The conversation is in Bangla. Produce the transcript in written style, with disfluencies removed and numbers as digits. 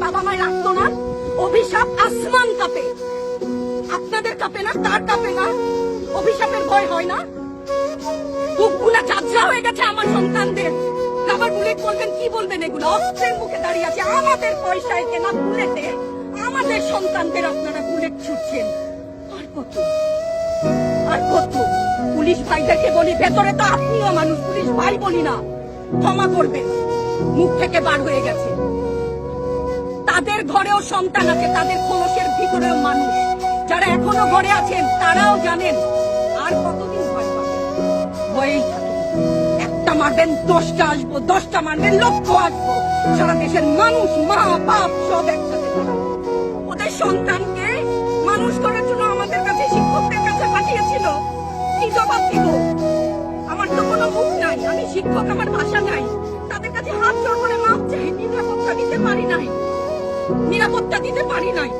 বাবা মায় রাখতো না? অভিশাপ আসমান কাঁপে, আপনাদের কাঁপে না? তার কাঁপে না? অভিশাপের ভয় হয় না? বুকগুলা ঝাঁঝরা হয়ে গেছে আমার সন্তানদের। রাবার বুলেট বলবেন, কি বলবেন? এগুলো অস্ত্রের মুখে দাঁড়িয়ে আছে, আমাদের পয়সায় কেনা বুলেটে আমাদের সন্তানদের আপনারা বুলেট ছুটছেন। আর কত, আর কত? পুলিশ ভাইদেরকে বলি, ভেতরে তো আপনিও মানুষ, পুলিশ ভাই বলি না, ক্ষমা করবেন, মুখ থেকে বার হয়ে গেছে। তাদের ঘরেও সন্তান আছে, তাদের খোলসের ভিতরেও মানুষ। যারা এখনো ঘরে আছেন তারাও জানেন আর কতদিন ভয় পাবেন? ভয়েই থাকে। একটা মারবেন 10টা আসবো, 10টা মারবেন লক্ষ আসবো। সারা দেশের মানুষ, মা বাপ সব একসাথে দাঁড়াবে। ওদের সন্তানকে মানুষ করার জন্য আমাদের কাছে, শিক্ষকদের কাছে পাঠিয়েছিল। কি জবাব দিব? আমার তো কোনো মুখ নাই, আমি শিক্ষক, আমার ভাষা নাই। তাদের কাছে হাত জোড় করে মাপ চাই, নিরাপত্তা দিতে পারি নাই, নিরাপত্তা দিতে পারি নাই।